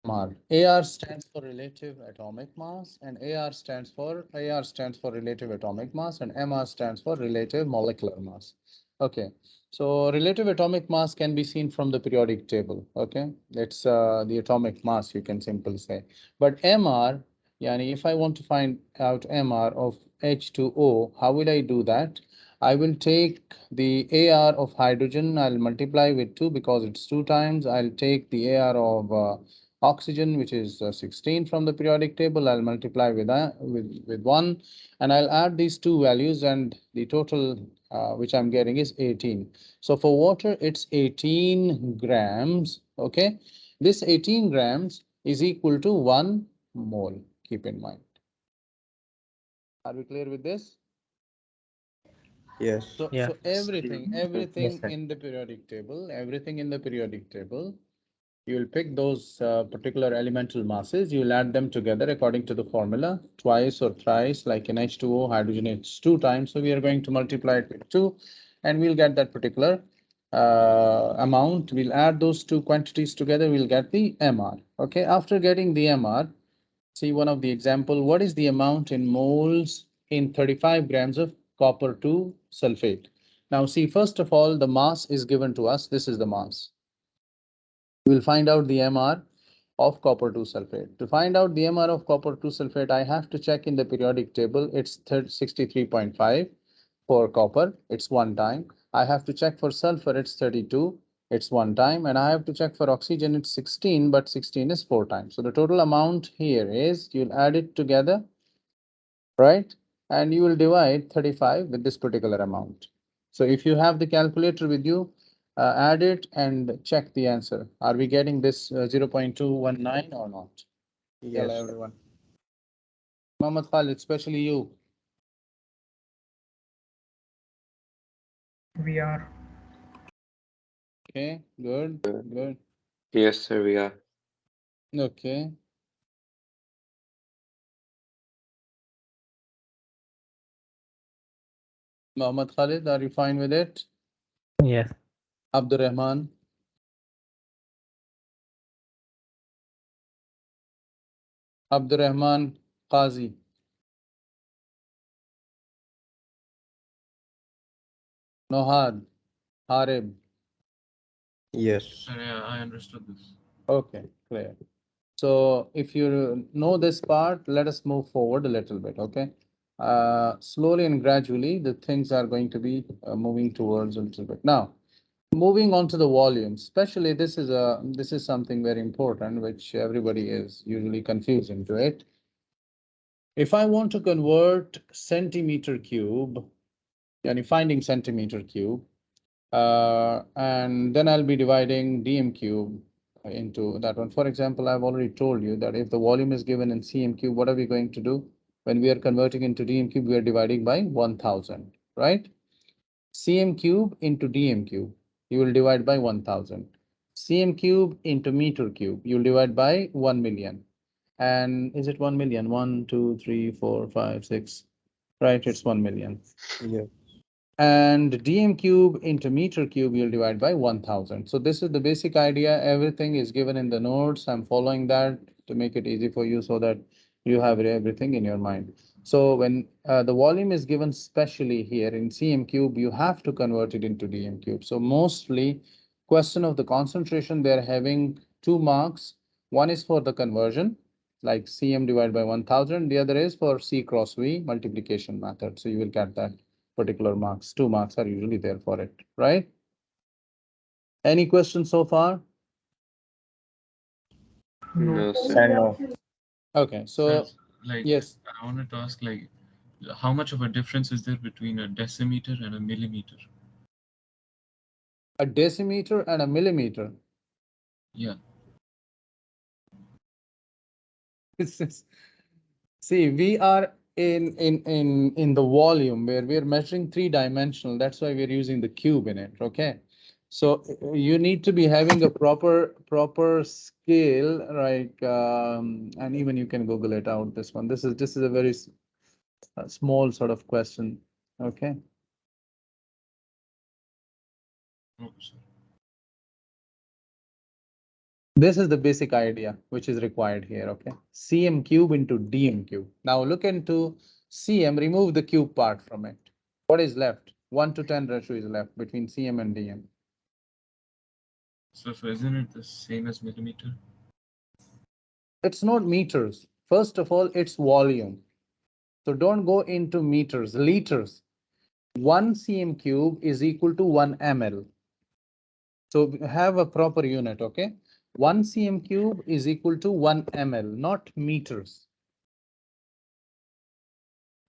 MR. AR stands for relative atomic mass, and AR stands for relative atomic mass, and MR stands for relative molecular mass. Okay, so relative atomic mass can be seen from the periodic table. Okay, it's the atomic mass, you can simply say. But MR, yani if I want to find out MR of H2O, how will I do that? I will take the AR of hydrogen, I'll multiply with 2 because it's 2 times. I'll take the AR of oxygen, which is 16 from the periodic table. I'll multiply with 1, and I'll add these two values, and the total which I'm getting is 18. So for water, it's 18 grams. Okay, this 18 grams is equal to 1 mole. Keep in mind. Are we clear with this? Yes. So, Yeah. everything Yes, sir. in the periodic table, you will pick those particular elemental masses, you will add them together according to the formula, twice or thrice, like in H2O, hydrogen it's 2 times. So we are going to multiply it with 2, and we'll get that particular amount. We'll add those two quantities together, we'll get the MR. Okay, after getting the MR, see one of the example, what is the amount in moles in 35 grams of copper 2 sulfate? Now see, first of all, the mass is given to us. This is the mass. We'll find out the MR of copper 2 sulfate. To find out the MR of copper 2 sulfate, I have to check in the periodic table. It's 63.5 for copper. It's 1 time. I have to check for sulfur. It's 32. It's 1 time. And I have to check for oxygen. It's 16, but 16 is 4 times. So the total amount here is, you'll add it together, right? And you will divide 35 with this particular amount. So if you have the calculator with you, add it and check the answer. Are we getting this 0.219 or not? Tell Yes. everyone. Muhammad Khalid, especially you. We are. Okay, good, good. Yes, sir, we are. Okay. Muhammad Khalid, are you fine with it? Yes. Abdurrahman. Abdurrahman Qazi. Nohad. Harib. Yes. Yeah, I understood this. Okay, clear. So if you know this part, let us move forward a little bit, okay? Slowly and gradually, the things are going to be moving towards a little bit. Now, moving on to the volume, especially this is something very important, which everybody is usually confused into it. If I want to convert centimeter cube, yani finding centimeter cube, and then I'll be dividing dm cube into that one. For example, I've already told you that if the volume is given in cm cube, what are we going to do? When we are converting into dm cube, we are dividing by 1000, right? Cm cube into dm cube, you will divide by 1000. Cm cube into meter cube, you'll divide by 1 million. And is it 1 million? 1, 2, 3, 4, 5, 6. Right, it's 1 million. Yes. And dm cube into meter cube, you'll divide by 1000. So this is the basic idea. Everything is given in the notes. I'm following that to make it easy for you so that you have everything in your mind. So when the volume is given specially here in cm cube, you have to convert it into dm cube. So mostly question of the concentration, they're having 2 marks. One is for the conversion, like cm divided by 1000. The other is for c cross v multiplication method. So you will get that particular marks. 2 marks are usually there for it, right? Any questions so far? No, No. sir. No. Okay, Sir, so like, yes, I wanted to ask, like, how much of a difference is there between a decimeter and a millimeter? a decimeter and a millimeter. Yeah. This is, see, we are in the volume where we're measuring 3-dimensional. That's why we're using the cube in it. Okay, so you need to be having a proper scale, right? And even you can Google it out. This one. This is a very small sort of question. Okay. Okay, sir. This is the basic idea which is required here, okay? Cm cube into dm cube. Now look into Cm, remove the cube part from it. What is left? 1 to 10 ratio is left between Cm and dm. So isn't it the same as millimeter? It's not meters. First of all, it's volume. So don't go into meters, liters. 1 cm cube is equal to 1 ml. So have a proper unit, okay? 1 cm cube is equal to 1 ml, not meters.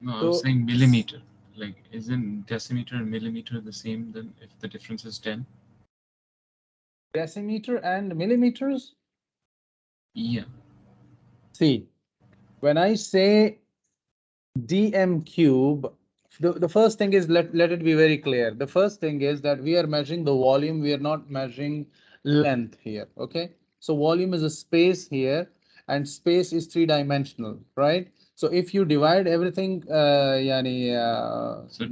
No, I So was saying millimeter. Like, isn't decimeter and millimeter the same then if the difference is 10? decimeter and millimeters. Yeah. See, when I say dm cube, the first thing is let it be very clear. The first thing is that we are measuring the volume. We are not measuring length here. Okay. So volume is a space here and space is three-dimensional, right? So if you divide everything, So you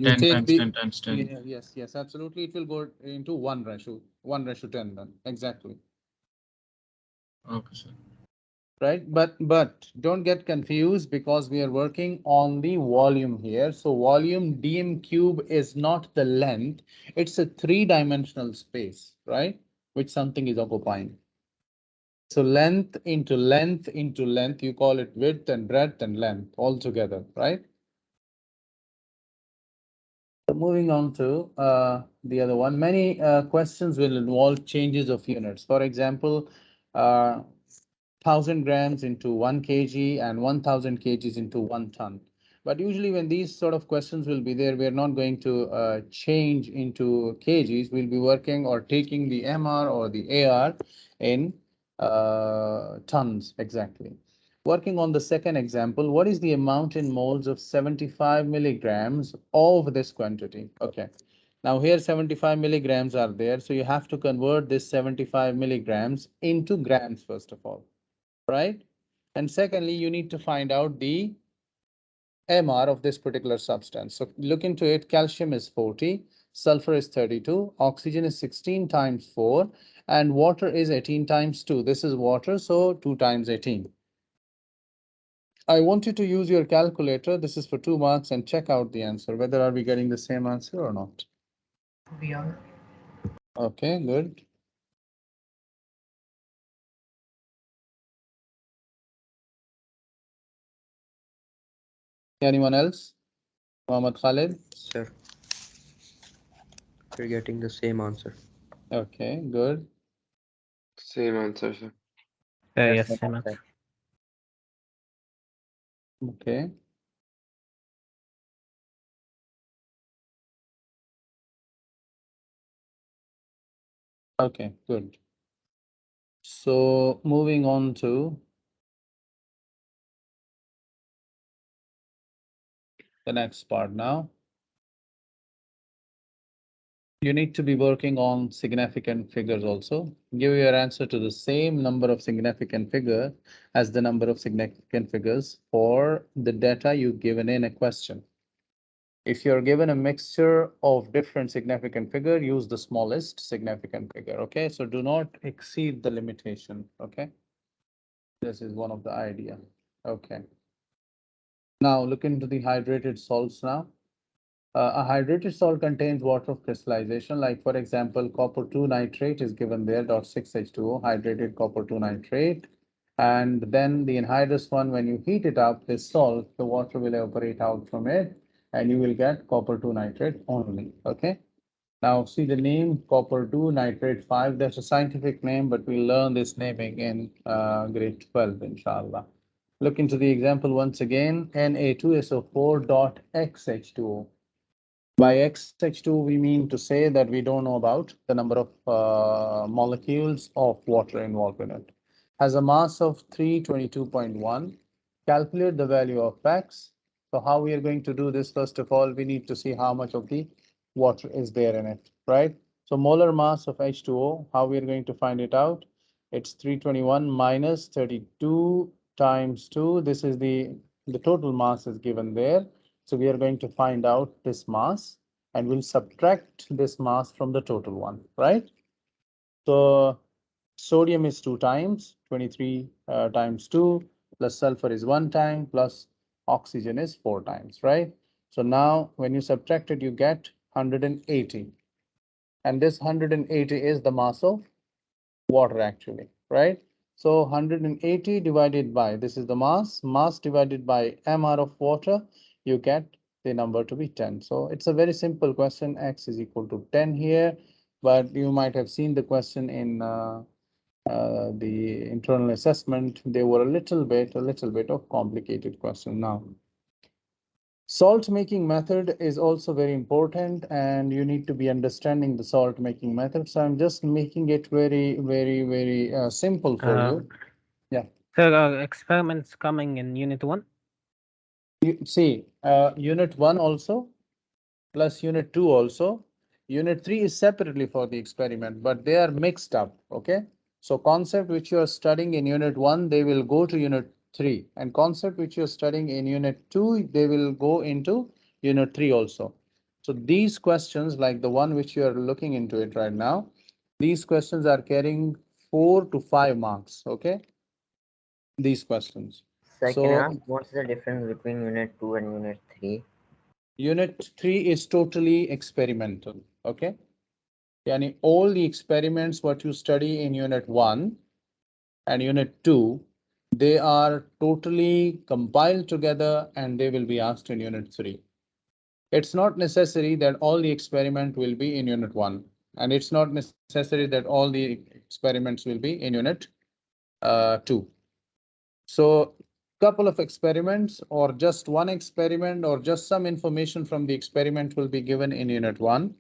10 take times the 10 times 10. yeah, yes, absolutely. It will go into 1 ratio 10 then. Exactly. Okay, sir. Right? But don't get confused because we are working on the volume here. So volume dm cube is not the length. It's a three-dimensional space, right? Which something is occupying. So length into length into length, you call it width and breadth and length all together, right? So moving on to the other one, many questions will involve changes of units. For example, 1,000 grams into 1 kg and 1,000 kgs into 1 ton. But usually when these sort of questions will be there, we are not going to change into kgs. We'll be working or taking the MR or the AR in tons exactly. Working on the second example, what is the amount in moles of 75 milligrams of this quantity? Okay. Now here 75 milligrams are there. So you have to convert this 75 milligrams into grams first of all, right? And secondly, you need to find out the MR of this particular substance. So look into it. Calcium is 40, sulfur is 32, oxygen is 16 times 4, and water is 18 times 2. This is water, so 2 times 18. I want you to use your calculator. This is for 2 marks and check out the answer. Whether are we getting the same answer or not? We are. Okay, good. Anyone else? Mohammed Khalid? Sir, we're getting the same answer. Okay, good. Same answer, sir. Yes, Same same answer. answer. Okay. Okay, good. So moving on to the next part now. You need to be working on significant figures also. Give your answer to the same number of significant figure as the number of significant figures for the data you've given in a question. If you're given a mixture of different significant figure, use the smallest significant figure, okay? So do not exceed the limitation, okay? This is one of the idea, okay? Now look into the hydrated salts now. A hydrated salt contains water of crystallization, like for example, copper 2 nitrate is given there, .6H2O, hydrated copper 2 nitrate. And then the anhydrous one, when you heat it up, this salt, the water will evaporate out from it, and you will get copper 2 nitrate only, okay? Now see the name copper 2 nitrate 5, that's a scientific name, but we'll learn this naming in grade 12, inshallah. Look into the example once again, Na2SO4.XH2O. By XH2, we mean to say that we don't know about the number of molecules of water involved in it. Has a mass of 322.1. Calculate the value of X. So how we are going to do this? First of all, we need to see how much of the water is there in it, right? So molar mass of H2O, how we are going to find it out? It's 321 minus 32 times 2. This is the total mass is given there. So we are going to find out this mass and we'll subtract this mass from the total one, right? So Sodium is 2 times, 23 times 2, plus sulfur is 1 time, plus oxygen is 4 times, right? So now when you subtract it, you get 180. And this 180 is the mass of water actually, right? So 180 divided by, this is the mass divided by mR of water, you get the number to be 10. So it's a very simple question, X is equal to 10 here, but you might have seen the question in the internal assessment. They were a little bit of complicated question. Now, salt making method is also very important, and you need to be understanding the salt making method. So I'm just making it very simple for you. Yeah. There are experiments coming in Unit 1. You see, Unit 1 also, plus Unit 2 also. Unit 3 is separately for the experiment, but they are mixed up, okay? So concept which you are studying in Unit 1, they will go to Unit 3. And concept which you're studying in Unit 2, they will go into Unit 3 also. So these questions, like the one which you are looking into it right now, these questions are carrying 4 to 5 marks, okay? These questions. Sir, So, can I ask what's the difference between Unit 2 and Unit 3? Unit 3 is totally experimental, okay? Yani all the experiments what you study in Unit 1 and Unit 2, they are totally compiled together and they will be asked in Unit 3. It's not necessary that all the experiment will be in Unit 1, and it's not necessary that all the experiments will be in Unit 2. So couple of experiments or just one experiment or just some information from the experiment will be given in Unit 1.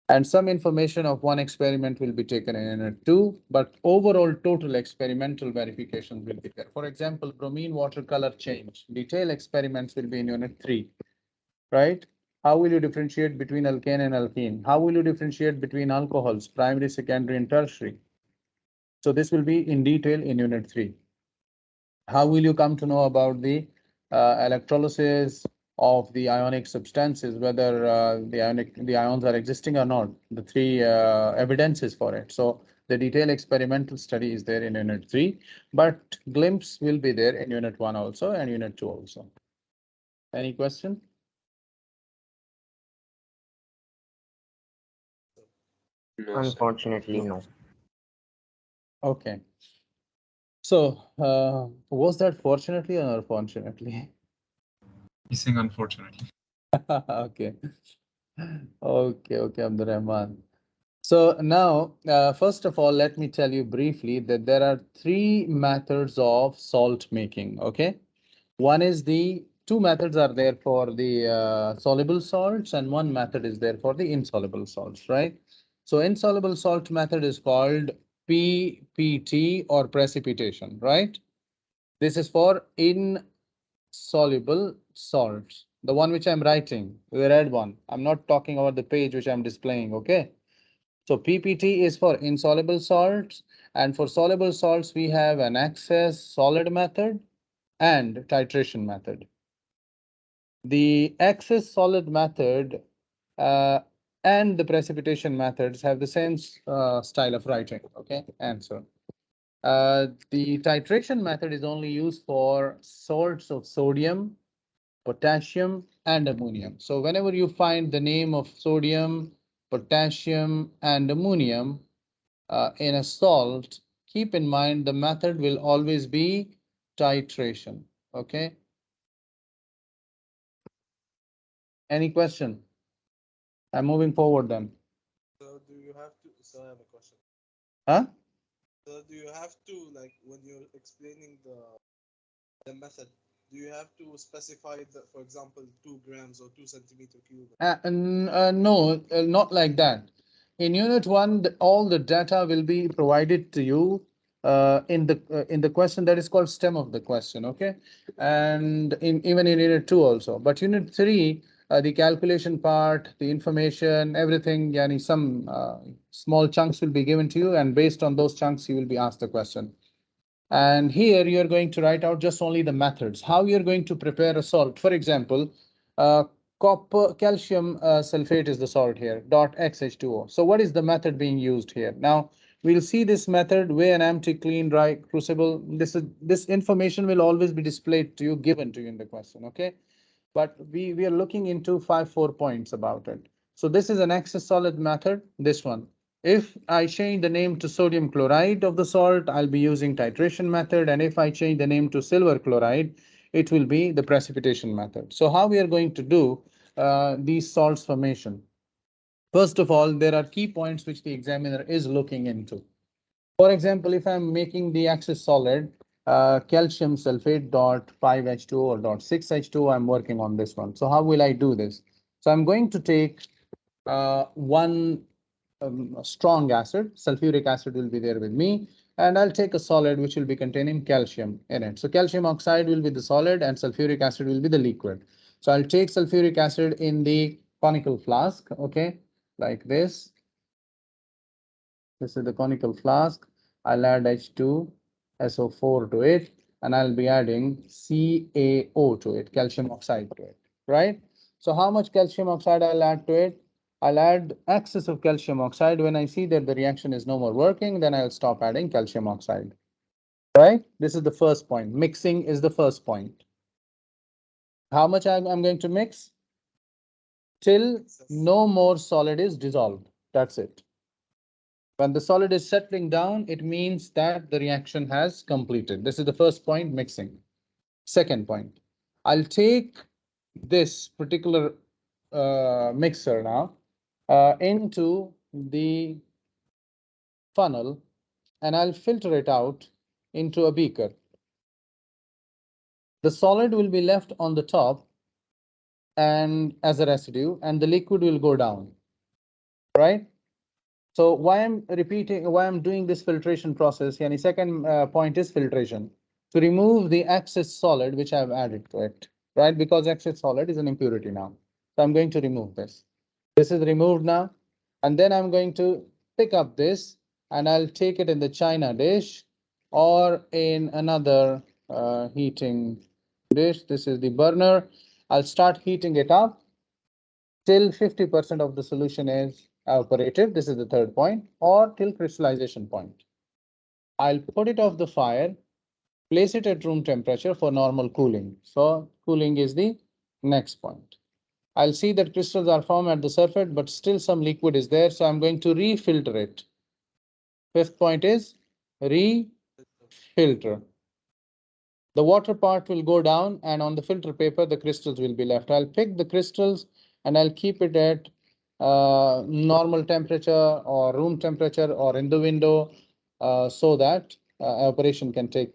And some information of one experiment will be taken in Unit 2, but overall total experimental verification will be there. For example, bromine watercolor change. Detailed experiments will be in Unit 3, right? How will you differentiate between alkane and alkene? How will you differentiate between alcohols, primary, secondary, and tertiary? So this will be in detail in Unit 3. How will you come to know about the electrolysis of the ionic substances, whether the ions are existing or not? The 3 evidences for it. So the detailed experimental study is there in Unit 3, but glimpse will be there in Unit 1 also and Unit 2 also. Any question? No, sir. Unfortunately, no. Okay. So was that fortunately or unfortunately? He's saying unfortunately. Okay. Okay, Abdur Rahman. So now, first of all, let me tell you briefly that there are 3 methods of salt making, okay? One is the 2 methods are there for the soluble salts and 1 method is there for the insoluble salts, right? So insoluble salt method is called PPT or precipitation, right? This is for insoluble salts. The one which I'm writing, the red one. I'm not talking about the page which I'm displaying, okay? So PPT is for insoluble salts, and for soluble salts, we have an excess solid method and titration method. The excess solid method and the precipitation methods have the same style of writing, okay? Answer. The titration method is only used for salts of sodium, potassium, and ammonium. So whenever you find the name of sodium, potassium, and ammonium in a salt, keep in mind the method will always be titration. Okay. Any question? I'm moving forward then. So do you have to, so I have a question. Huh? So do you have to, like, when you're explaining the method, do you have to specify that, for example, 2 grams or 2 centimeter cube? No, not like that. In Unit 1, all the data will be provided to you in the question that is called stem of the question, okay? And even in Unit 2 also. But Unit 3, the calculation part, the information, everything, yani some small chunks will be given to you, and based on those chunks, you will be asked the question. And here you're going to write out just only the methods, how you're going to prepare a salt. For example, copper calcium sulfate is the salt here, .xH2O. So what is the method being used here? Now, we'll see this method, weigh an empty, clean, dry crucible. This information will always be displayed to you, given to you in the question, okay? But we are looking into 4 points about it. So this is an excess solid method, this one. If I change the name to sodium chloride of the salt, I'll be using titration method. And if I change the name to silver chloride, it will be the precipitation method. So how we are going to do these salts formation? First of all, there are key points which the examiner is looking into. For example, if I'm making the excess solid, calcium sulfate dot 5H2O or dot 6H2O, I'm working on this one. So how will I do this? So I'm going to take one strong acid, sulfuric acid will be there with me, and I'll take a solid which will be containing calcium in it. So calcium oxide will be the solid and sulfuric acid will be the liquid. So I'll take sulfuric acid in the conical flask, okay, like this. This is the conical flask. I'll add H2SO4 to it, and I'll be adding CaO to it, calcium oxide to it, right? So how much calcium oxide I'll add to it? I'll add excess of calcium oxide. When I see that the reaction is no more working, then I'll stop adding calcium oxide, right? This is the first point. Mixing is the first point. How much I'm going to mix? Till no more solid is dissolved. That's it. When the solid is settling down, it means that the reaction has completed. This is the first point, mixing. Second point, I'll take this particular mixer now into the funnel, and I'll filter it out into a beaker. The solid will be left on the top and as a residue, and the liquid will go down, right? So why I'm doing this filtration process, yani second point is filtration. To remove the excess solid which I've added to it, right? Because excess solid is an impurity now. So I'm going to remove this. This is removed now. And then I'm going to pick up this and I'll take it in the china dish or in another heating dish. This is the burner. I'll start heating it up till 50% of the solution is evaporated. This is the third point, or till crystallization point. I'll put it off the fire, place it at room temperature for normal cooling. So cooling is the next point. I'll see that crystals are formed at the surface, but still some liquid is there. So I'm going to refilter it. Fifth point is refilter. The water part will go down and on the filter paper, the crystals will be left. I'll pick the crystals and I'll keep it at normal temperature or room temperature or in the window so that evaporation can take.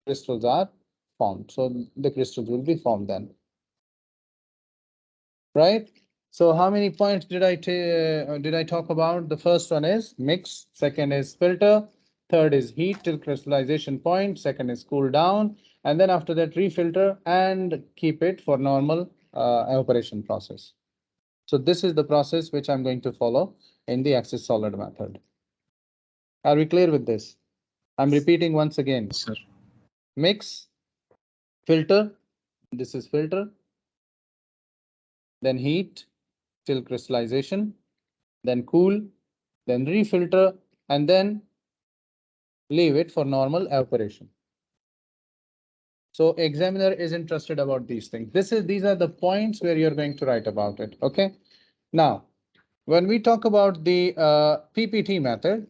Crystals are formed. So the crystals will be formed then. Right? So how many points did I talk about? The first one is mix, second is filter, third is heat till crystallization point, second is cool down, and then after that refilter and keep it for normal evaporation process. So this is the process which I'm going to follow in the excess solid method. Are we clear with this? I'm repeating once again. Yes, sir. Mix, filter, this is filter, then heat till crystallization, then cool, then refilter, and then leave it for normal evaporation. So examiner is interested about these things. These are the points where you're going to write about it. Okay. Now, when we talk about the PPT method,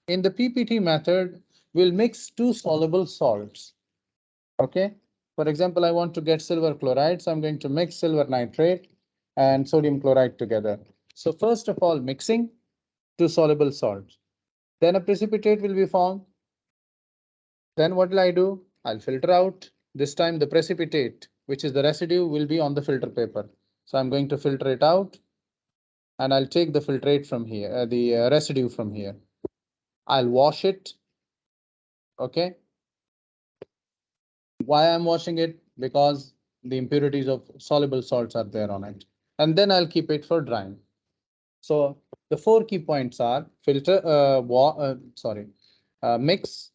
in the PPT method, we'll mix two soluble salts. Okay. For example, I want to get silver chloride, so I'm going to mix silver nitrate and sodium chloride together. So first of all, mixing two soluble salts. Then a precipitate will be formed. Then what will I do? I'll filter out. This time the precipitate, which is the residue, will be on the filter paper. So I'm going to filter it out and I'll take the filtrate from here, the residue from here. I'll wash it. Okay. Why I'm washing it? Because the impurities of soluble salts are there on it. And then I'll keep it for drying. So the 4 key points are filter, mix,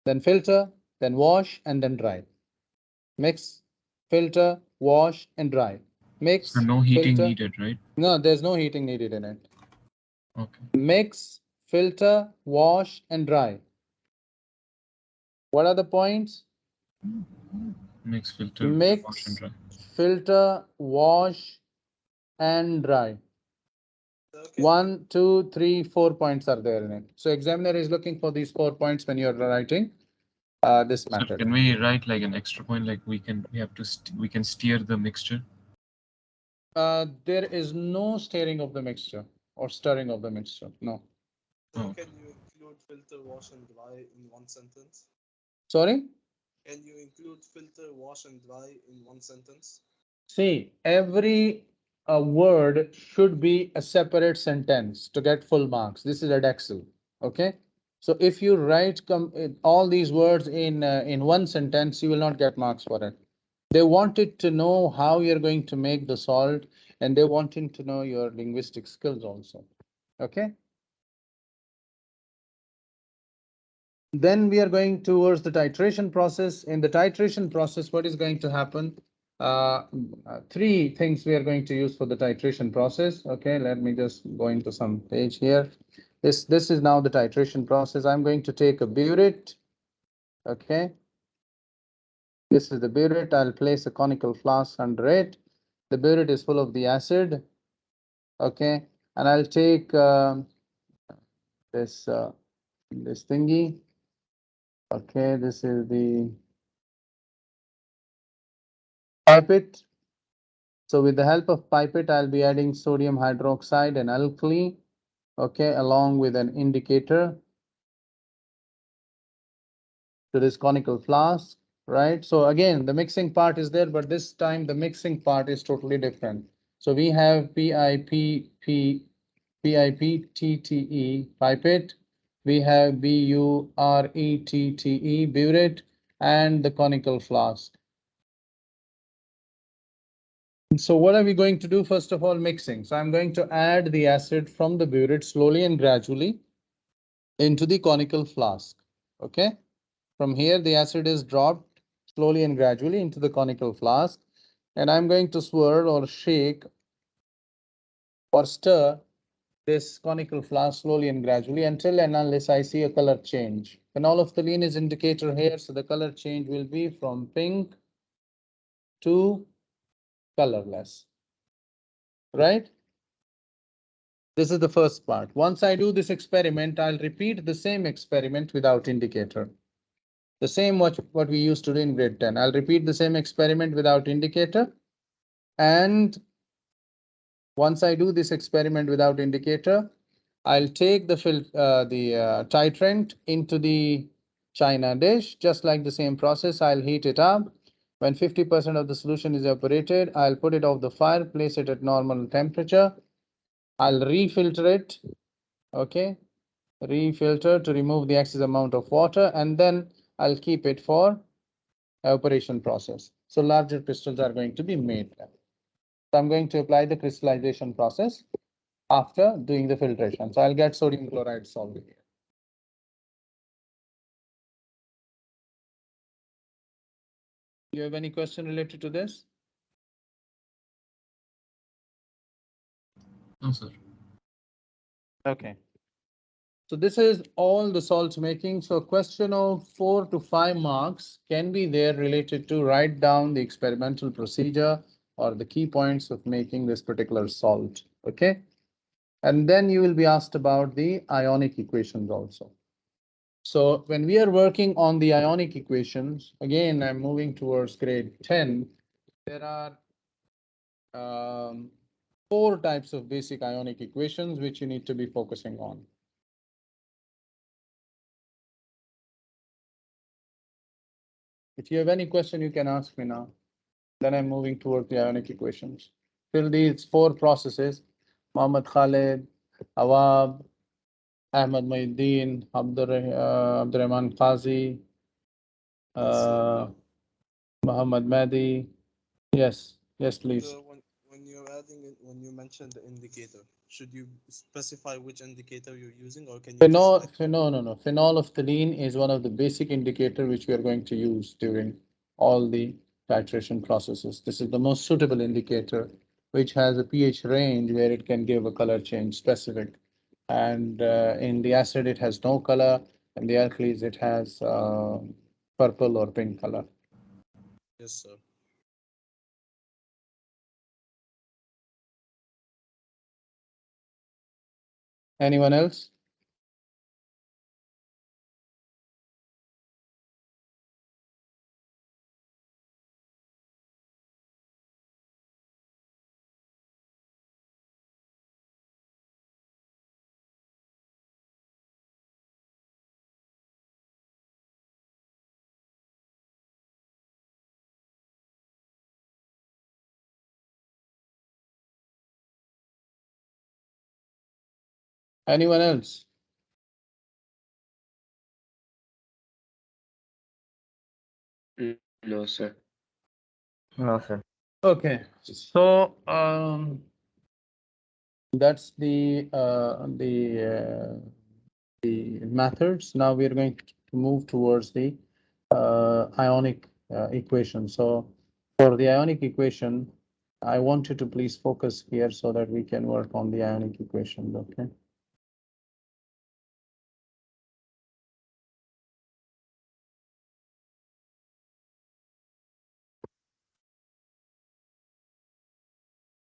then filter, then wash, and then dry. Mix, filter, wash, and dry. Mix. So no heating filter. needed, right? No, there's no heating needed in it. Okay. Mix, filter, wash, and dry. What are the points? Mix, filter, wash and Mix, dry. filter, wash, and dry. Okay. 1, 2, 3, 4 points are there in it. So examiner is looking for these 4 points when you're writing this So method. can we write like an extra point, like we can steer the mixture? There is no stirring of the mixture or stirring of the mixture. No. So Oh. can you include filter, wash, and dry in one sentence? Sorry? Can you include filter, wash, and dry in one sentence? See, every word should be a separate sentence to get full marks. This is Edexcel. Okay. So if you write all these words in one sentence, you will not get marks for it. They wanted to know how you're going to make the salt, and they wanted to know your linguistic skills also. Okay. Then we are going towards the titration process. In the titration process, what is going to happen? Three things we are going to use for the titration process. Okay, let me just go into some page here. This is now the titration process. I'm going to take a burette. Okay. This is the burette. I'll place a conical flask under it. The burette is full of the acid. Okay, and I'll take this thingy. Okay, this is the pipette. So with the help of pipette, I'll be adding sodium hydroxide and alkali, okay, along with an indicator to this conical flask, right? So again, the mixing part is there, but this time the mixing part is totally different. So we have PIPTTE pipette, we have BURETTE burette, and the conical flask. So what are we going to do? First of all, mixing. So I'm going to add the acid from the burette slowly and gradually into the conical flask. Okay. From here, the acid is dropped slowly and gradually into the conical flask. And I'm going to swirl or shake or stir this conical flask slowly and gradually until and unless I see a color change. Phenolphthalein is indicator here. So the color change will be from pink to colorless. Right? This is the first part. Once I do this experiment, I'll repeat the same experiment without indicator. The same what we used to do in grade 10. I'll repeat the same experiment without indicator. And once I do this experiment without indicator, I'll take the titrant into the china dish. Just like the same process, I'll heat it up. When 50% of the solution is evaporated, I'll put it off the fire, place it at normal temperature. I'll refilter it. Okay, refilter to remove the excess amount of water, and then I'll keep it for evaporation process. So larger crystals are going to be made. So I'm going to apply the crystallization process after doing the filtration. So I'll get sodium chloride solved here. Do you have any question related to this? No, sir. Okay. So this is all the salt making. So a question of 4 to 5 marks can be there related to write down the experimental procedure or the key points of making this particular salt. Okay. And then you will be asked about the ionic equations also. So when we are working on the ionic equations, again, I'm moving towards grade 10. There are 4 types of basic ionic equations which you need to be focusing on. If you have any question, you can ask me now. Then I'm moving towards the ionic equations. Till these 4 processes, Muhammad Khalid, Awab, Ahmad Muhyiddin, Abdurrahman Qazi, Muhammad Mahdi. Yes, please. So when you're adding it, when you mention the indicator, should you specify which indicator you're using, or can you No. just Phenolphthalein is one of the basic indicator which we are going to use during all the titration processes. This is the most suitable indicator, which has a pH range where it can give a color change specific. And in the acid, it has no color. In the alkalis, it has purple or pink color. Yes, sir. Anyone else? Anyone else? No, sir. No, sir. Okay, so that's the methods. Now we are going to move towards the ionic equation. So for the ionic equation, I want you to please focus here so that we can work on the ionic equation. Okay.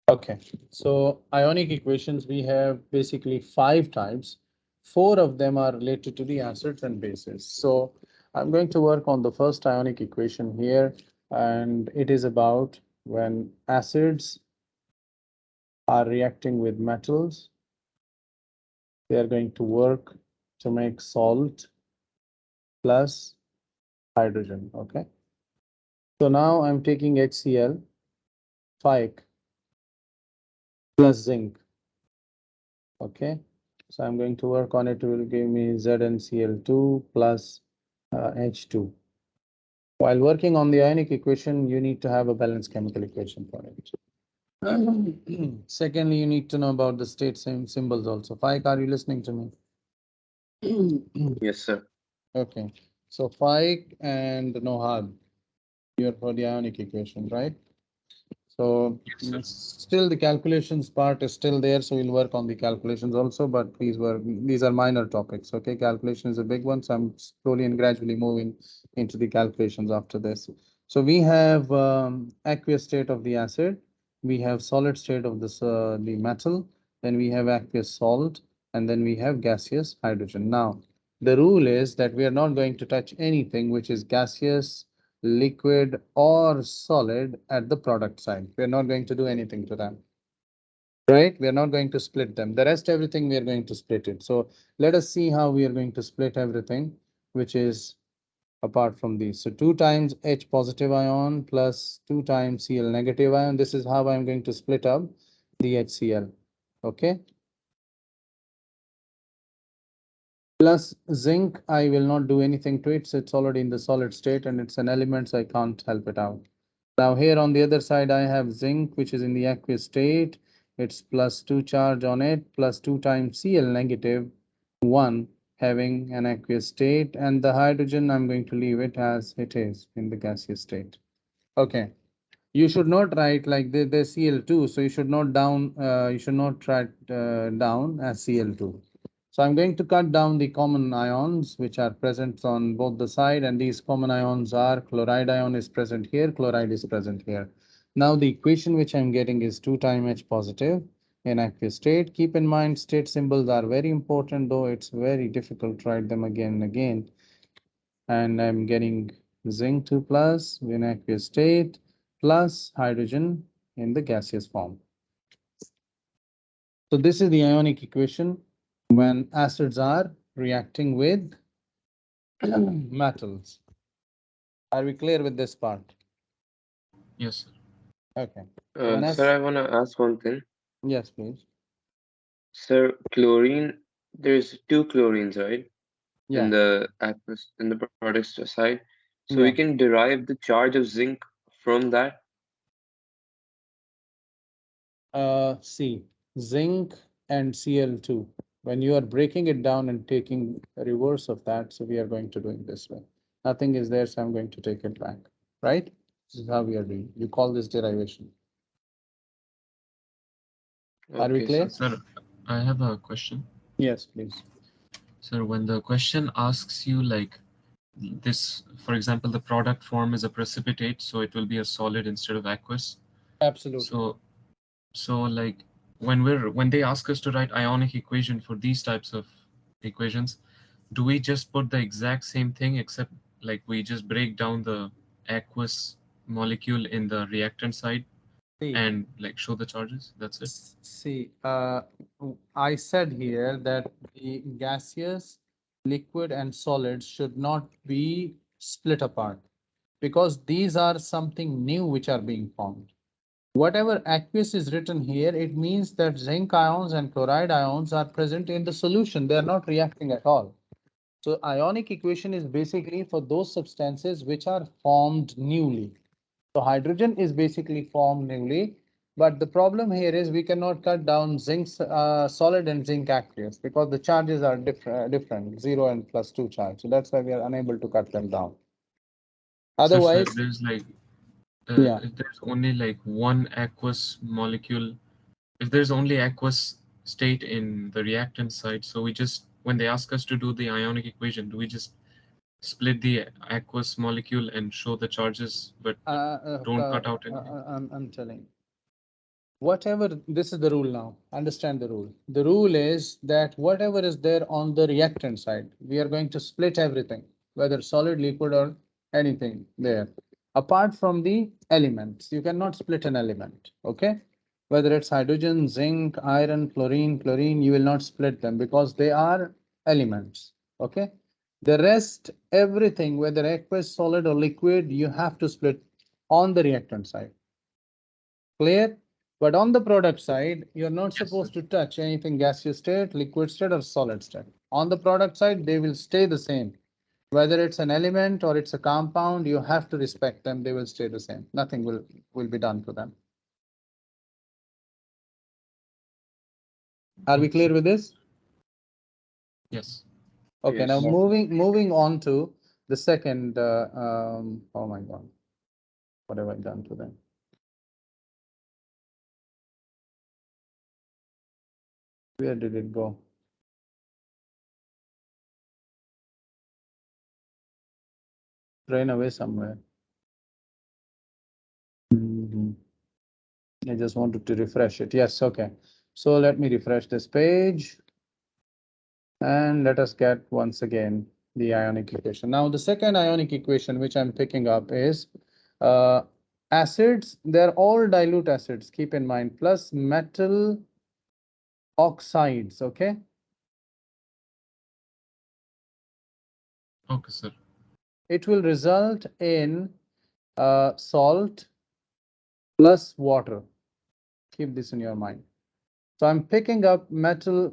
Okay, so ionic equations, we have basically 5 types. 4 of them are related to the acids and bases. So I'm going to work on the first ionic equation here, and it is about when acids are reacting with metals, they are going to work to make salt plus hydrogen. Okay, so now I'm taking HCl, phyc plus zinc. Okay, so I'm going to work on it. It will give me ZnCl2 plus H2. While working on the ionic equation, you need to have a balanced chemical equation for it. Secondly, you need to know about the state symbols also. Phyc, are you listening to me? Yes, sir. Okay, so phyc and NOHAD, you're for the ionic equation, right? So Yes, sir. still the calculations part is still there, so we'll work on the calculations also, but these are minor topics. Okay, calculation is a big one, so I'm slowly and gradually moving into the calculations after this. So we have aqueous state of the acid, we have solid state of the metal, then we have aqueous salt, and then we have gaseous hydrogen. Now, the rule is that we are not going to touch anything which is gaseous, liquid or solid at the product side. We're not going to do anything to them, right? We're not going to split them. The rest, everything, we are going to split it. So let us see how we are going to split everything, which is apart from these. So 2 times H positive ion plus 2 times Cl negative ion. This is how I'm going to split up the HCl. Okay. Plus zinc, I will not do anything to it. So it's already in the solid state and it's an element, so I can't help it out. Now here on the other side, I have zinc, which is in the aqueous state. It's plus 2 charge on it, plus 2 times Cl negative, 1 having an aqueous state, and the hydrogen, I'm going to leave it as it is in the gaseous state. Okay. You should not write like the Cl2, so you should not write down as Cl2. So I'm going to cut down the common ions which are present on both the side, and these common ions are chloride ion is present here, chloride is present here. Now the equation which I'm getting is 2 times H positive in aqueous state. Keep in mind state symbols are very important, though it's very difficult to write them again and again. And I'm getting zinc 2 plus in aqueous state plus hydrogen in the gaseous form. So this is the ionic equation when acids are reacting with metals. Are we clear with this part? Yes, sir. Okay. Sir, I want to ask one thing. Yes, please. Sir, chlorine, there's 2 chlorines, right? Yeah. In the product side. So we Yeah. can derive the charge of zinc from that. See, zinc and Cl2. When you are breaking it down and taking a reverse of that, so we are going to do it this way. Nothing is there, so I'm going to take it back, right? This is how we are doing. You call this derivation. Are we Okay, clear? sir. Sir, I have a question. Yes, please. Sir, when the question asks you like this, for example, the product form is a precipitate, so it will be a solid instead of aqueous. Absolutely. So like when they ask us to write ionic equation for these types of equations, do we just put the exact same thing except like we just break down the aqueous molecule in the reactant side See, and like show the charges? That's it. see, I said here that the gaseous, liquid, and solids should not be split apart because these are something new which are being formed. Whatever aqueous is written here, it means that zinc ions and chloride ions are present in the solution. They are not reacting at all. So ionic equation is basically for those substances which are formed newly. So hydrogen is basically formed newly, but the problem here is we cannot cut down zinc solid and zinc aqueous because the charges are different, 0 and +2 charge. So that's why we are unable to cut them down. So Otherwise, there's like yeah. if there's only like one aqueous molecule, if there's only aqueous state in the reactant side, so we just when they ask us to do the ionic equation, do we just split the aqueous molecule and show the charges, but don't cut out anything? I'm telling. Whatever, this is the rule now. Understand the rule. The rule is that whatever is there on the reactant side, we are going to split everything, whether solid, liquid, or anything there. Apart from the elements, you cannot split an element. Okay. Whether it's hydrogen, zinc, iron, chlorine, you will not split them because they are elements. Okay. The rest, everything, whether aqueous, solid, or liquid, you have to split on the reactant side. Clear? But on the product side, you're not Yes, supposed sir. to touch anything gaseous state, liquid state, or solid state. On the product side, they will stay the same. Whether it's an element or it's a compound, you have to respect them. They will stay the same. Nothing will be done to them. Are we Okay, clear sir. with this? Yes. Okay, now Yes. moving on to the second. Oh my God, what have I done to them? Where did it go? Ran away somewhere. Mhm. I just wanted to refresh it. Yes, okay. So let me refresh this page. And let us get once again the ionic equation. Now, the second ionic equation which I'm picking up is acids. They're all dilute acids, keep in mind, plus metal oxides, okay? Okay, sir. It will result in salt plus water. Keep this in your mind. So I'm picking up metal,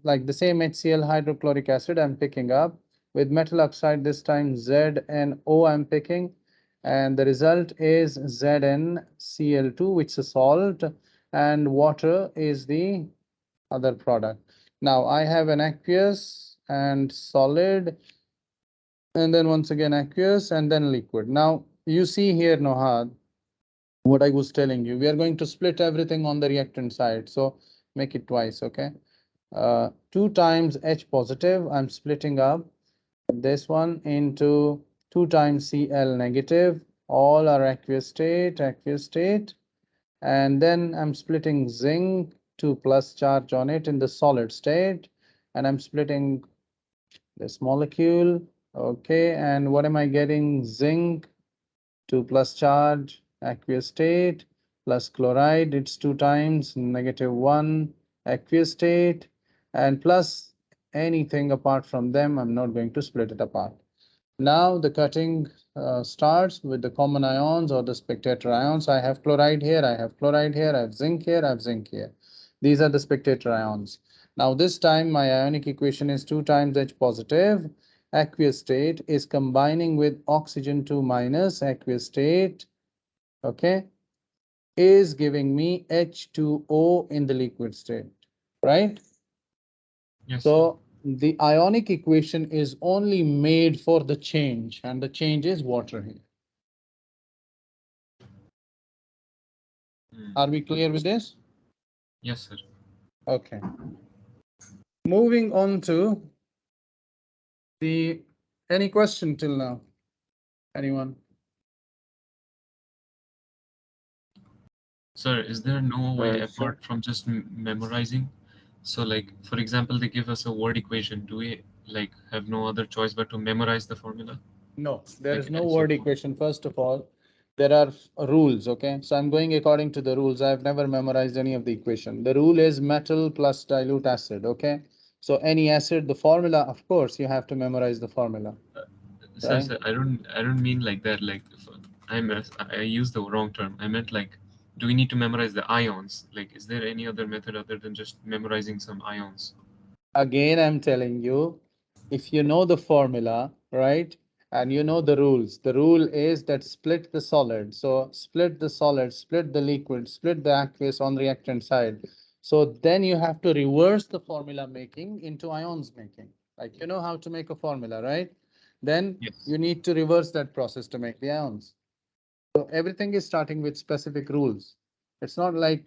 like the same HCl hydrochloric acid I'm picking up with metal oxide, this time ZnO I'm picking, and the result is ZnCl2, which is a salt, and water is the other product. Now I have an aqueous and solid, and then once again aqueous, and then liquid. Now you see here, Nohad, what I was telling you, we are going to split everything on the reactant side. So make it twice, okay? 2 times H positive, I'm splitting up this one into 2 times Cl negative, all are aqueous state, and then I'm splitting zinc, 2 plus charge on it in the solid state, and I'm splitting this molecule, okay, and what am I getting? Zinc, 2 plus charge, aqueous state, plus chloride, it's 2 times, -1, aqueous state, and plus anything apart from them, I'm not going to split it apart. Now the cutting starts with the common ions or the spectator ions. I have chloride here, I have chloride here, I have zinc here, I have zinc here. These are the spectator ions. Now this time my ionic equation is 2 times H positive. Aqueous state is combining with oxygen 2 minus aqueous state, okay, is giving me H2O in the liquid state, right? Yes, sir. So the ionic equation is only made for the change, and the change is water here. Hmm. Are we clear with this? Yes, sir. Okay. Moving on to any question till now? Anyone? Sir, is there no way Sir. apart from just memorizing? So, like, for example, they give us a word equation. Do we like have no other choice but to memorize the formula? No, there is Like, no as word of- equation. First of all, there are rules. Okay, so I'm going according to the rules. I've never memorized any of the equation. The rule is metal plus dilute acid. Okay, so any acid, the formula, of course, you have to memorize the formula. Sir, Right. sir, I don't mean like that. Like, I used the wrong term. I meant like, do we need to memorize the ions? Like, is there any other method other than just memorizing some ions? Again, I'm telling you, if you know the formula, right, and you know the rules, the rule is that split the solid. So split the solid, split the liquid, split the aqueous on reactant side. So then you have to reverse the formula making into ions making. Like you know how to make a formula, right? Then Yes. you need to reverse that process to make the ions. So everything is starting with specific rules. It's not like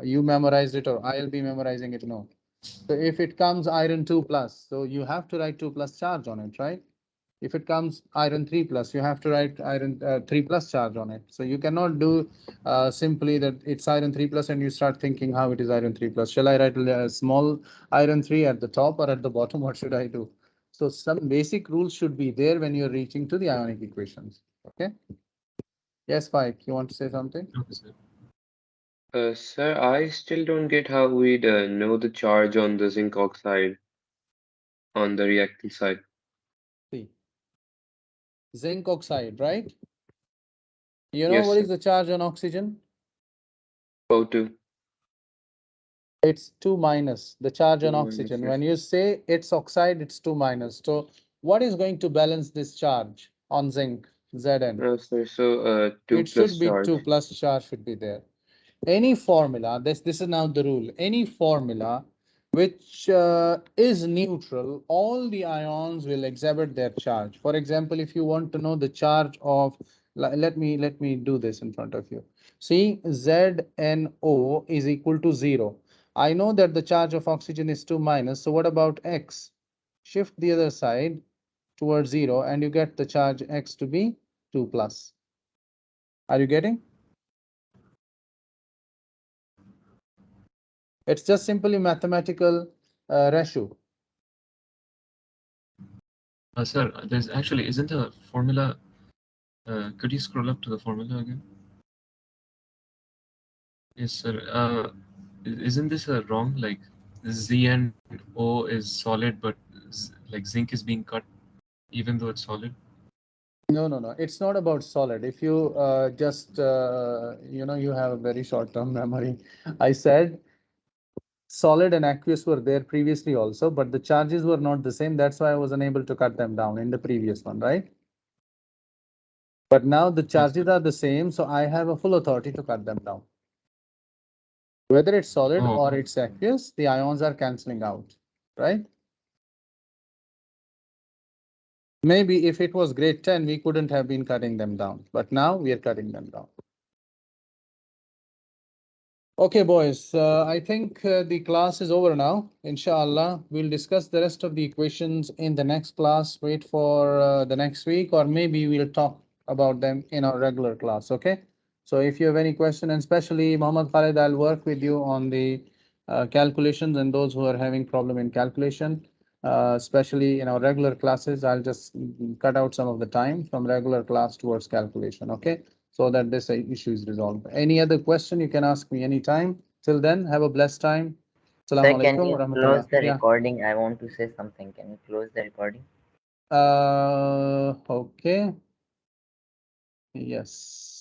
you memorized it or I'll be memorizing it. No. So if it comes iron 2 plus, so you have to write 2 plus charge on it, right? If it comes iron 3 plus, you have to write iron 3 plus charge on it. So you cannot do simply that it's iron 3 plus and you start thinking how it is iron 3 plus. Shall I write a small iron 3 at the top or at the bottom? What should I do? So some basic rules should be there when you're reaching to the ionic equations. Okay. Yes, Spike, you want to say something? Okay, sir. Sir, I still don't get how we'd know the charge on the zinc oxide on the reactant side. See, zinc oxide, right? You know Yes, what sir. is the charge on oxygen? O2. It's 2 minus the charge on 2 minus, oxygen. yes. When you say it's oxide, it's 2 minus. So what is going to balance this charge on zinc, Zn? No, sir. So, 2 It plus should be charge. 2 plus charge should be there. Any formula, this is now the rule, any formula which is neutral, all the ions will exhibit their charge. For example, if you want to know the charge of, let me do this in front of you. See, ZNO is equal to 0. I know that the charge of oxygen is 2 minus. So what about X? Shift the other side towards 0 and you get the charge X to be 2 plus. Are you getting? It's just simply mathematical ratio. Sir, there's actually isn't a formula. Could you scroll up to the formula again? Yes, sir. Isn't this a wrong? Like ZnO is solid, but like zinc is being cut, even though it's solid. No, no, no. It's not about solid. If you you have a very short-term memory. I said solid and aqueous were there previously also, but the charges were not the same. That's why I was unable to cut them down in the previous one, right? But now the charges are the same, so I have a full authority to cut them down. Whether it's solid Oh. or it's aqueous, the ions are canceling out, right? Maybe if it was grade 10, we couldn't have been cutting them down, but now we are cutting them down. Okay, boys, I think the class is over now. Inshallah, we'll discuss the rest of the equations in the next class. Wait for the next week, or maybe we'll talk about them in our regular class, okay? So if you have any question, and especially Muhammad Khalid, I'll work with you on the calculations and those who are having problem in calculation, especially in our regular classes, I'll just cut out some of the time from regular class towards calculation, okay? So that this issue is resolved. Any other question, you can ask me anytime. Till then, have a blessed time. Sir, Assalamu can alaikum you wa close rahmatullah. the Yeah. recording? I want to say something. Can you close the recording? Okay. Yes.